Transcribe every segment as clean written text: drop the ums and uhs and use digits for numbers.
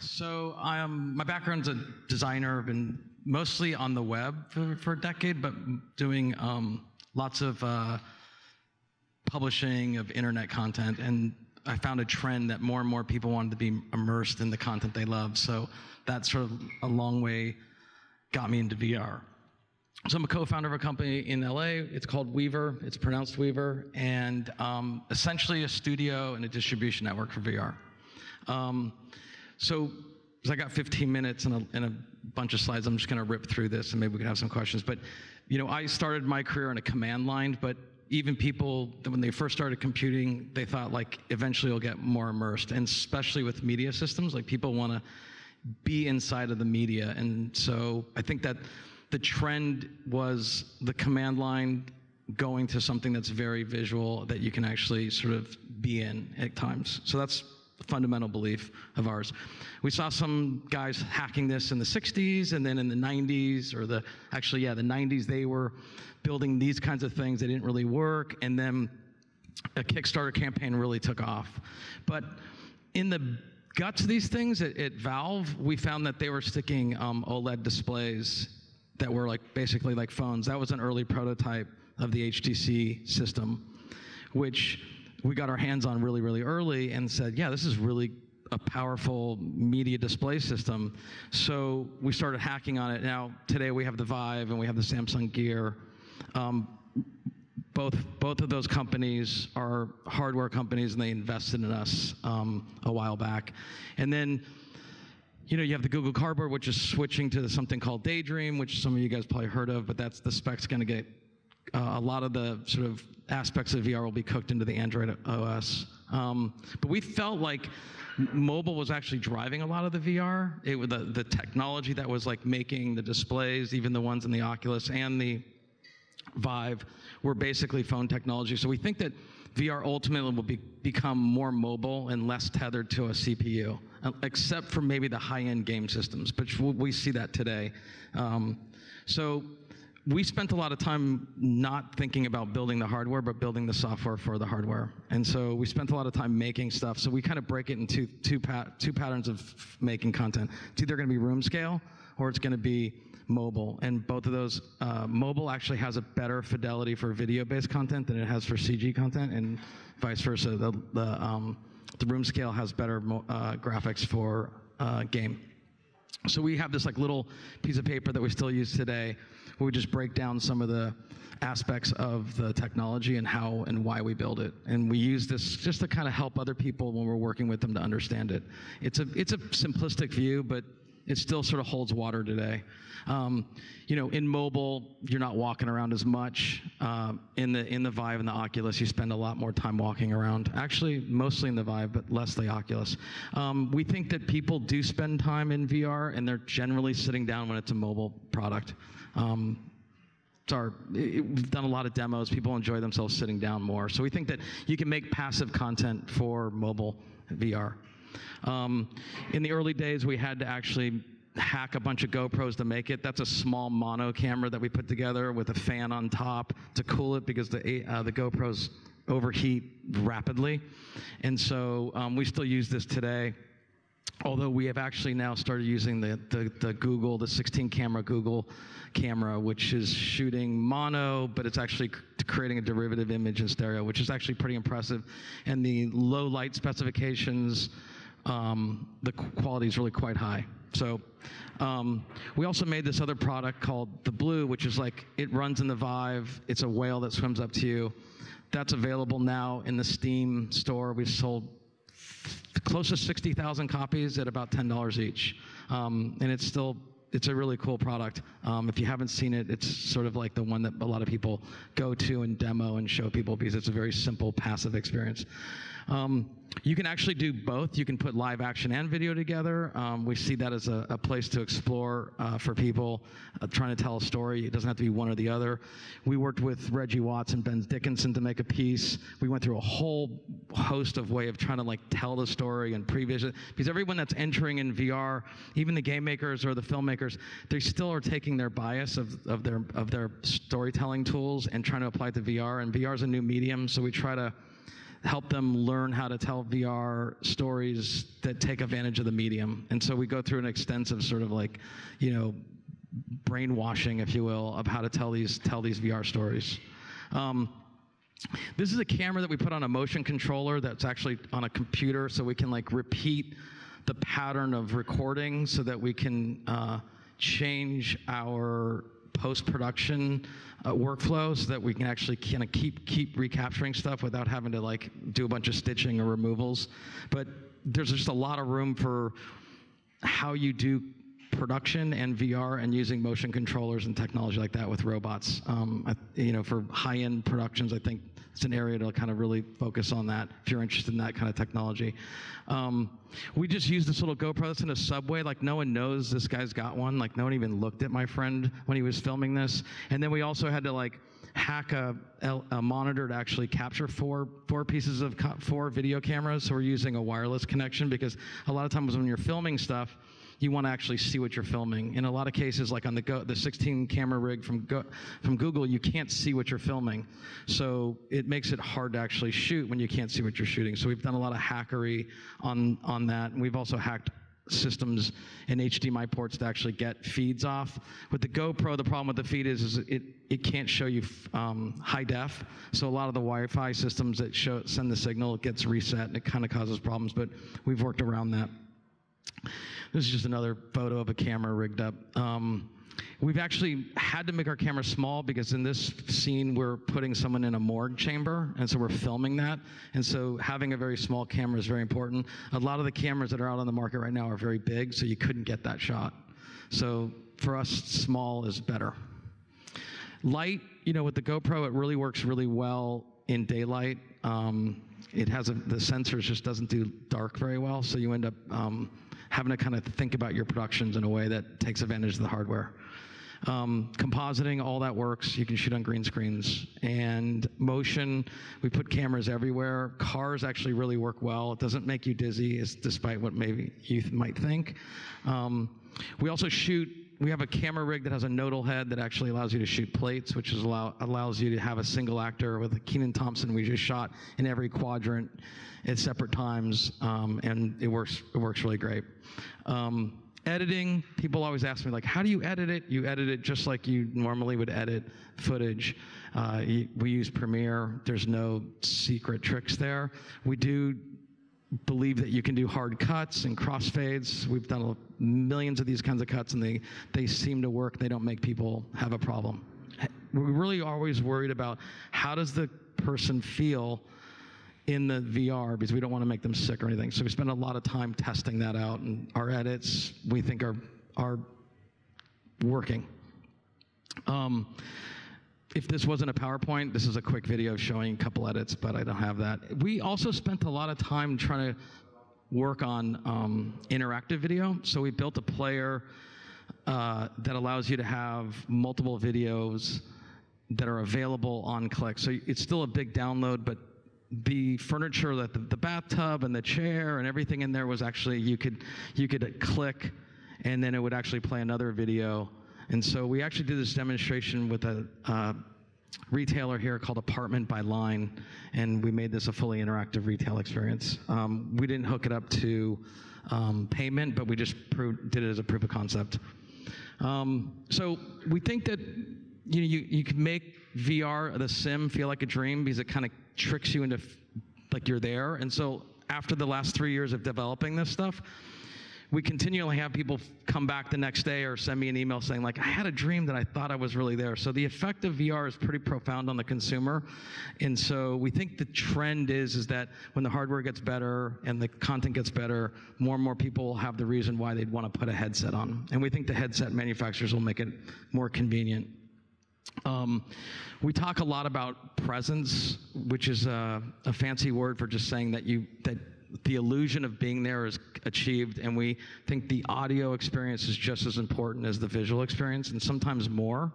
So my background's a designer. I've been mostly on the web for a decade, but doing lots of publishing of internet content. And I found a trend that more and more people wanted to be immersed in the content they love. So that sort of a long way got me into VR. So I'm a co-founder of a company in LA. It's called WEVR. It's pronounced WEVR, and essentially a studio and a distribution network for VR. So I got 15 minutes and a bunch of slides. I'm just going to rip through this, and maybe we can have some questions. But I started my career in a command line, but even people, when they first started computing, they thought like eventually you'll get more immersed, and especially with media systems, like people want to be inside of the media. And so I think that the trend was the command line going to something that's very visual that you can actually sort of be in at times. So that's a fundamental belief of ours. We saw some guys hacking this in the 60s, and then in the 90s, or the 90s, they were building these kinds of things that didn't really work, and then a Kickstarter campaign really took off. But in the guts of these things at Valve, we found that they were sticking OLED displays that were like basically like phones. That was an early prototype of the HTC system, which we got our hands on really, really early and said, yeah, this is really a powerful media display system. So we started hacking on it. Now, today we have the Vive and we have the Samsung Gear. Both of those companies are hardware companies, and they invested in us a while back. And then you have the Google Cardboard, which is switching to something called Daydream, which some of you guys probably heard of, but that's the spec's going to get a lot of the sort of aspects of VR will be cooked into the Android OS. But we felt like mobile was actually driving a lot of the VR. It was the technology that was like making the displays, even the ones in the Oculus and the Vive, were basically phone technology. So we think that VR ultimately will become more mobile and less tethered to a CPU, except for maybe the high-end game systems, but we see that today. So we spent a lot of time not thinking about building the hardware, but building the software for the hardware. And so we spent a lot of time making stuff. So we kind of break it into two patterns of making content. It's either going to be room scale, or it's going to be mobile. And both of those, mobile actually has a better fidelity for video-based content than it has for CG content, and vice versa. The room scale has better graphics for game. So we have this like little piece of paper that we still use today, where we just break down some of the aspects of the technology and how and why we build it. And we use this just to kind of help other people when we're working with them to understand it. It's a simplistic view, but it still sort of holds water today. In mobile, you're not walking around as much. In the Vive and the Oculus, you spend a lot more time walking around. Actually, mostly in the Vive, but less the Oculus. We think that people do spend time in VR, and they're generally sitting down when it's a mobile product. We've done a lot of demos. People enjoy themselves sitting down more. So we think that you can make passive content for mobile VR. In the early days, we had to actually hack a bunch of GoPros to make it. That's a small mono camera that we put together with a fan on top to cool it, because the GoPros overheat rapidly. And so we still use this today, although we have actually now started using the Google, the 16-camera Google camera, which is shooting mono, but it's actually creating a derivative image in stereo, which is actually pretty impressive. And the low light specifications, the quality is really quite high. So we also made this other product called the Blue, which is like, it runs in the Vive. It's a whale that swims up to you. That's available now in the Steam store. We've sold close to 60,000 copies at about $10 each. And it's a really cool product. If you haven't seen it, it's sort of like the one that a lot of people go to and demo and show people, because it's a very simple, passive experience. You can actually do both. You can put live action and video together. We see that as a place to explore for people trying to tell a story. It doesn't have to be one or the other. We worked with Reggie Watts and Ben Dickinson to make a piece. We went through a whole host of way of trying to like tell the story and prevision, because everyone that's entering in VR, even the game makers or the filmmakers, they still are taking their bias of their storytelling tools and trying to apply it to VR. And VR is a new medium, so we try to help them learn how to tell VR stories that take advantage of the medium. And so we go through an extensive sort of like, brainwashing, if you will, of how to tell these VR stories. This is a camera that we put on a motion controller that's actually on a computer, so we can like repeat the pattern of recording so that we can change our post-production workflow so that we can actually kind of keep recapturing stuff without having to like do a bunch of stitching or removals. But there's just a lot of room for how you do production and VR and using motion controllers and technology like that with robots. For high-end productions, I think it's an area to kind of really focus on that if you're interested in that kind of technology. We just used this little GoPro that's in a subway. Like, no one knows this guy's got one. Like, no one even looked at my friend when he was filming this. And then we also had to like hack a monitor to actually capture four video cameras. So we're using a wireless connection because a lot of times when you're filming stuff, you want to actually see what you're filming. In a lot of cases, like on the 16 camera rig from Google, you can't see what you're filming. So it makes it hard to actually shoot when you can't see what you're shooting. So we've done a lot of hackery on that. And we've also hacked systems and HDMI ports to actually get feeds off. With the GoPro, the problem with the feed is it can't show you high def. So a lot of the Wi-Fi systems that send the signal, it gets reset and it kind of causes problems, but we've worked around that. This is just another photo of a camera rigged up. We've actually had to make our camera small because in this scene we're putting someone in a morgue chamber, and so we're filming that. And so having a very small camera is very important. A lot of the cameras that are out on the market right now are very big, so you couldn't get that shot. So for us, small is better. Light, with the GoPro, it really works really well in daylight. It has the sensors just doesn't do dark very well, so you end up having to kind of think about your productions in a way that takes advantage of the hardware. Compositing, all that works. You can shoot on green screens. And motion, we put cameras everywhere. Cars actually really work well. It doesn't make you dizzy, despite what maybe you might think. We also we have a camera rig that has a nodal head that actually allows you to shoot plates, which allows you to have a single actor. With Keenan Thompson, we just shot in every quadrant at separate times, and it works really great. Editing, people always ask me, like, how do you edit it? You edit it just like you normally would edit footage. We use Premiere. There's no secret tricks there. We do believe that you can do hard cuts and crossfades. We've done millions of these kinds of cuts, and they seem to work. They don't make people have a problem. We're really always worried about how does the person feel in the VR, because we don't want to make them sick or anything. So we spend a lot of time testing that out, and our edits, we think, are working. If this wasn't a PowerPoint, this is a quick video showing a couple edits, but I don't have that. We also spent a lot of time trying to work on interactive video. So we built a player that allows you to have multiple videos that are available on click. So it's still a big download, but the furniture, that the bathtub and the chair and everything in there was actually, you could click and then it would actually play another video. And so we actually did this demonstration with a retailer here called Apartment by Line, and we made this a fully interactive retail experience. We didn't hook it up to payment, but we just did it as a proof of concept. So we think that you can make VR, the sim, feel like a dream because it kind of tricks you into like you're there. And so after the last 3 years of developing this stuff, we continually have people come back the next day or send me an email saying, like, I had a dream that I thought I was really there. So the effect of VR is pretty profound on the consumer. And so we think the trend is that when the hardware gets better and the content gets better, more and more people will have the reason why they'd want to put a headset on. And we think the headset manufacturers will make it more convenient. We talk a lot about presence, which is a fancy word for just saying that the illusion of being there is achieved, and we think the audio experience is just as important as the visual experience, and sometimes more.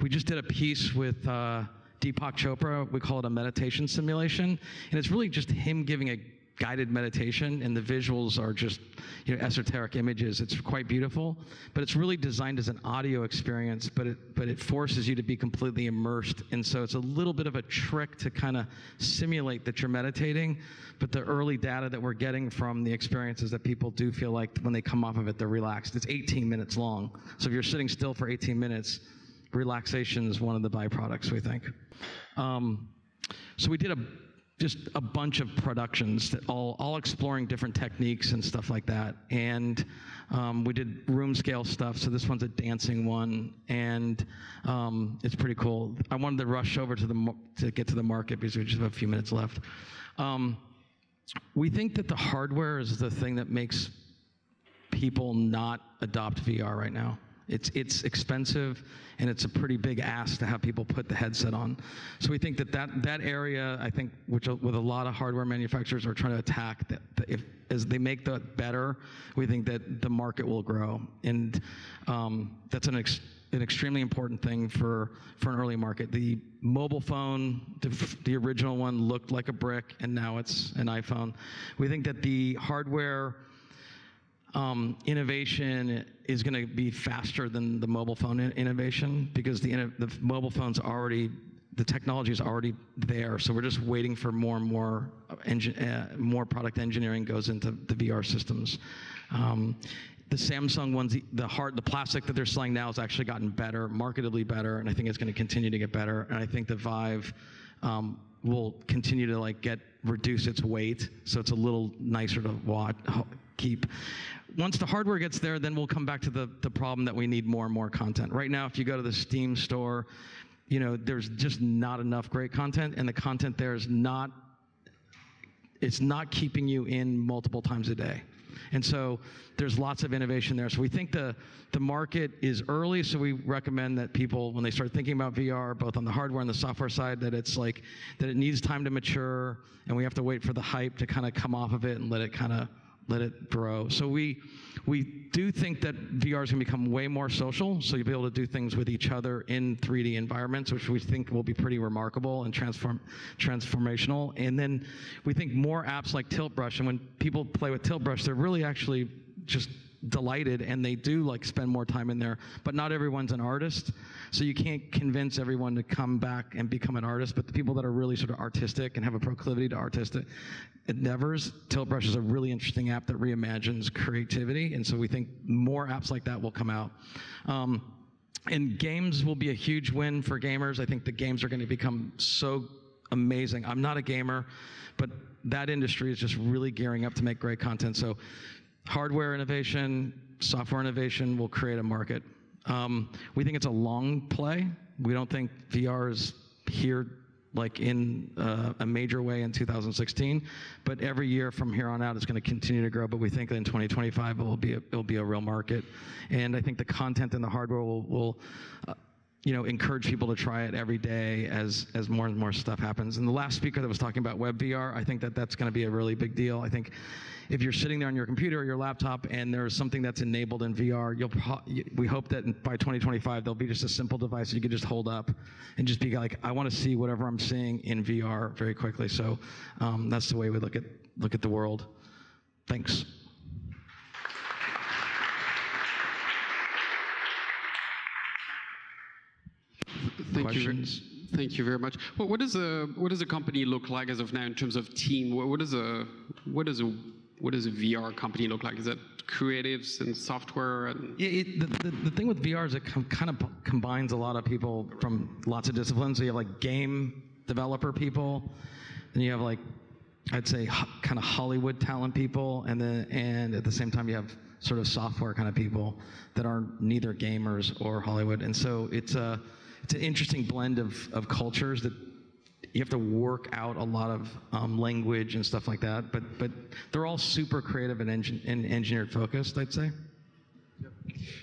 We just did a piece with Deepak Chopra. We call it a meditation simulation, and it's really just him giving a guided meditation, and the visuals are just, esoteric images. It's quite beautiful, but it's really designed as an audio experience, but it forces you to be completely immersed. And so it's a little bit of a trick to kind of simulate that you're meditating, but the early data that we're getting from the experiences that people do feel like when they come off of it, they're relaxed. It's 18 minutes long. So if you're sitting still for 18 minutes, relaxation is one of the byproducts, we think. So we did just a bunch of productions that all exploring different techniques and stuff like that. And we did room scale stuff. So this one's a dancing one, and it's pretty cool. I wanted to rush over to get to the market because we just have a few minutes left. We think that the hardware is the thing that makes people not adopt VR right now. It's expensive, and it's a pretty big ask to have people put the headset on. So we think that area, I think, with a lot of hardware manufacturers are trying to attack, as they make that better, we think that the market will grow. And that's an extremely important thing for an early market. The mobile phone, the original one, looked like a brick, and now it's an iPhone. We think that the hardware innovation is going to be faster than the mobile phone innovation, because the mobile phone's the technology is already there. So we're just waiting for more and more more product engineering goes into the VR systems. The Samsung ones, the plastic that they're selling now has actually gotten better, marketably better, and I think it's going to continue to get better. And I think the Vive will continue to reduce its weight, so it's a little nicer to keep. Once the hardware gets there, then we'll come back to the problem that we need more and more content. Right now, if you go to the Steam store, there's just not enough great content, and the content there is it's not keeping you in multiple times a day. And so there's lots of innovation there. So we think the market is early, so we recommend that people, when they start thinking about VR, both on the hardware and the software side, that it needs time to mature, and we have to wait for the hype to kind of come off of it and let it grow. So we do think that VR is going to become way more social, so you'll be able to do things with each other in 3D environments, which we think will be pretty remarkable and transformational. And then we think more apps like Tilt Brush, and when people play with Tilt Brush, they're really actually just delighted, and they do spend more time in there, but not everyone's an artist, so you can't convince everyone to come back and become an artist. But the people that are really sort of artistic and have a proclivity to artistic endeavors, Tilt Brush is a really interesting app that reimagines creativity, and so we think more apps like that will come out. And games will be a huge win for gamers. I think the games are going to become so amazing. I'm not a gamer, but that industry is just really gearing up to make great content. So hardware innovation, software innovation will create a market. We think it's a long play. We don't think VR is here in a major way in 2016, but every year from here on out it's going to continue to grow. But we think that in 2025 it'll be a real market, and I think the content and the hardware will encourage people to try it every day as more and more stuff happens. And the last speaker that was talking about WEVR, I think that's going to be a really big deal. I think if you're sitting there on your computer or your laptop and there's something that's enabled in VR, we hope that by 2025 there'll be just a simple device you can just hold up and just be like, I want to see whatever I'm seeing in VR very quickly. So that's the way we look at the world. Thanks. Questions? Thank you very much. Well, what does a company look like as of now in terms of team? What does a VR company look like? Is that creatives and software? And the thing with VR is it kind of combines a lot of people from lots of disciplines. So you have game developer people, and you have I'd say kind of Hollywood talent people, and at the same time you have sort of software kind of people that are neither gamers or Hollywood. And so it's an interesting blend of cultures that you have to work out a lot of language and stuff like that, but they're all super creative and engineered focused, I'd say.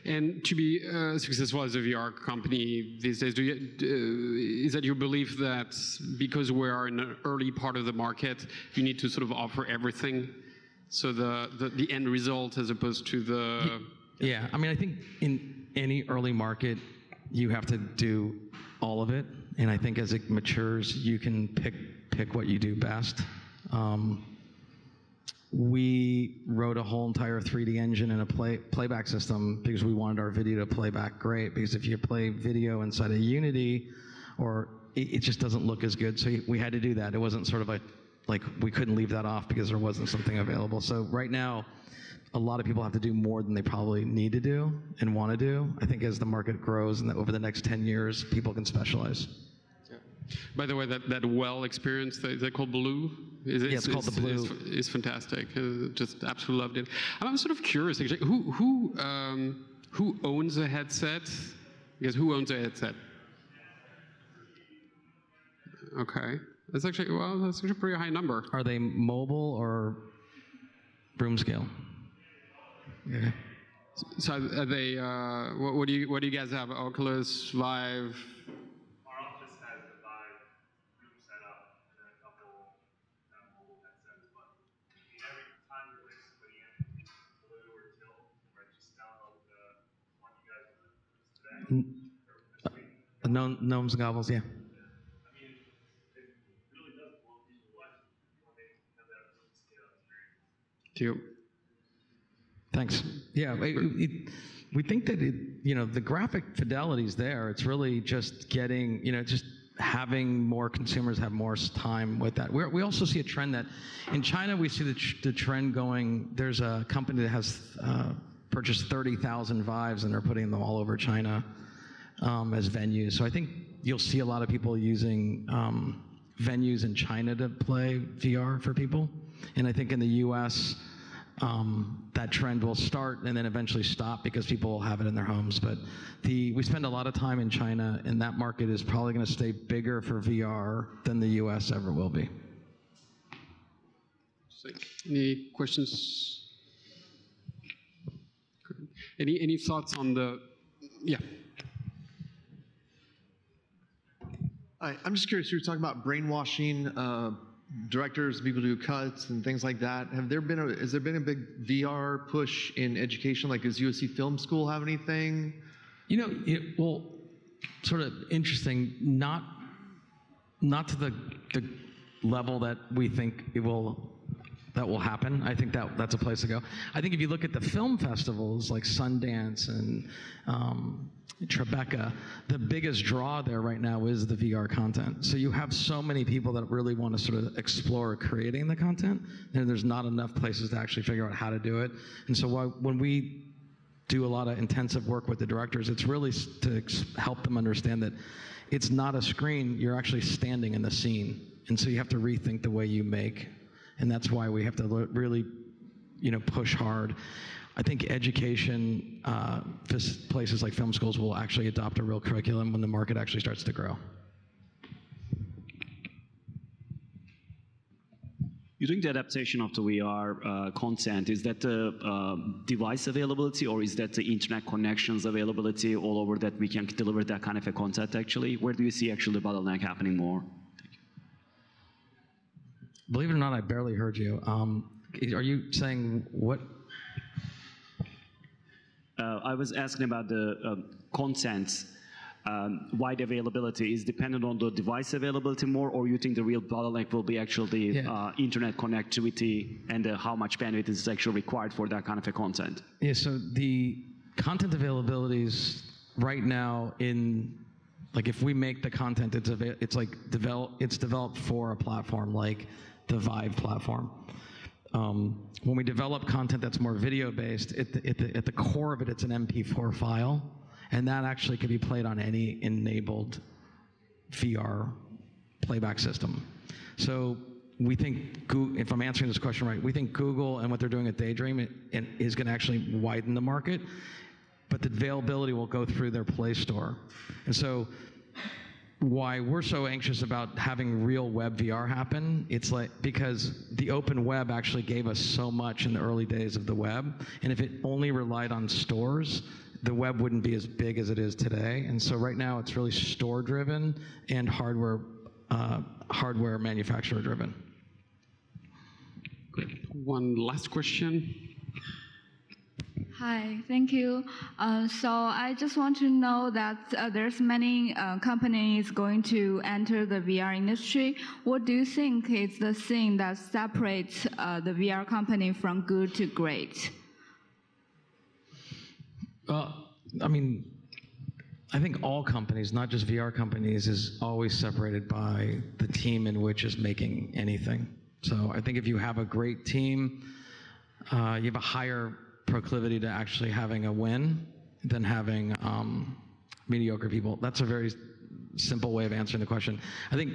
And to be successful as a VR company these days, is that your belief that because we are in an early part of the market, you need to sort of offer everything? So the end result as opposed to the... Yeah, I mean, I think in any early market, you have to do all of it. And I think as it matures, you can pick what you do best. we wrote a whole entire 3D engine and a playback system because we wanted our video to play back great, because if you play video inside of Unity, or it just doesn't look as good, so we had to do that. It wasn't sort of like we couldn't leave that off because there wasn't something available. So right now, a lot of people have to do more than they probably need to do and want to do. I think as the market grows and over the next 10 years, people can specialize. Yeah. By the way, that well experience, is that called Blue? Yeah, it's called the Blue. It's fantastic. Just absolutely loved it. I'm sort of curious, actually, who owns a headset? Because who owns a headset? Okay, that's actually a pretty high number. Are they mobile or room scale? Okay. So are they? What do you guys have? Oculus, Vive? Our office has the Vive room set up and then a couple mobile headsets. But every time we bring somebody in, Blue or Tilt, or just download the one you guys released today or this week. Gnomes and Gobbles, yeah. I mean, it really does blow people away when they have that room scale experience. Do you? Thanks. Yeah, we think that the graphic fidelity is there. It's really just getting, just having more consumers have more time with that. We also see a trend that in China we see the trend going. There's a company that has purchased 30,000 Vives and they're putting them all over China as venues. So I think you'll see a lot of people using venues in China to play VR for people, and I think in the U.S. That trend will start and then eventually stop because people will have it in their homes. But we spend a lot of time in China, and that market is probably going to stay bigger for VR than the US ever will be. Any questions? Any thoughts on the? Yeah. I'm just curious, you were talking about brainwashing directors, people do cuts and things like that. Has there been a big VR push in education? Like, does USC Film School have anything? Well, sort of interesting, not to the level that we think that will happen. I think that's a place to go. I think if you look at the film festivals like Sundance and Tribeca, the biggest draw there right now is the VR content. So you have so many people that really want to sort of explore creating the content, and there's not enough places to actually figure out how to do it. And so when we do a lot of intensive work with the directors, it's really to help them understand that it's not a screen, you're actually standing in the scene. And so you have to rethink the way you make. And that's why we have to really, push hard. I think education, places like film schools will actually adopt a real curriculum when the market actually starts to grow. You think the adaptation of the VR content, is that the device availability, or is that the internet connections availability all over that we can deliver that kind of a content actually? Where do you see actually the bottleneck happening more? Believe it or not, I barely heard you. Are you saying what? I was asking about the content, wide availability is dependent on the device availability more, or you think the real bottleneck will be actually the internet connectivity and how much bandwidth is actually required for that kind of a content? Yeah, so the content availabilities right now if we make the content, it's developed for a platform like the Vive platform. When we develop content that's more video-based, at the core of it, it's an MP4 file, and that actually can be played on any enabled VR playback system. So we think, if I'm answering this question right, we think Google and what they're doing at Daydream is going to actually widen the market, but the availability will go through their Play Store. And so why we're so anxious about having real web VR happen, because the open web actually gave us so much in the early days of the web, and if it only relied on stores, the web wouldn't be as big as it is today. And so right now it's really store driven and hardware manufacturer driven. Great. One last question. Hi, thank you. So I just want to know that there's many companies going to enter the VR industry. What do you think is the thing that separates the VR company from good to great? I mean, I think all companies, not just VR companies, is always separated by the team in which is making anything. So I think if you have a great team, you have a higher proclivity to actually having a win than having mediocre people. That's a very simple way of answering the question. I think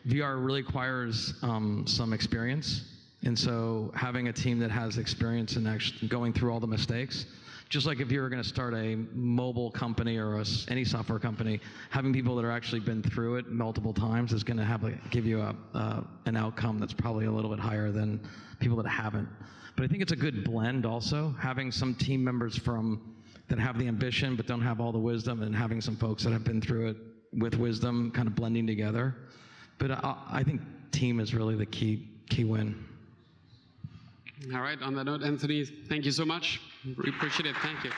VR really requires some experience, and so having a team that has experience in actually going through all the mistakes, just like if you were going to start a mobile company or any software company, having people that are actually been through it multiple times is going to give you an outcome that's probably a little bit higher than people that haven't. But I think it's a good blend also, having some team members that have the ambition but don't have all the wisdom, and having some folks that have been through it with wisdom kind of blending together. But I think team is really the key win. All right, on that note, Anthony, thank you so much. We appreciate it. Thank you.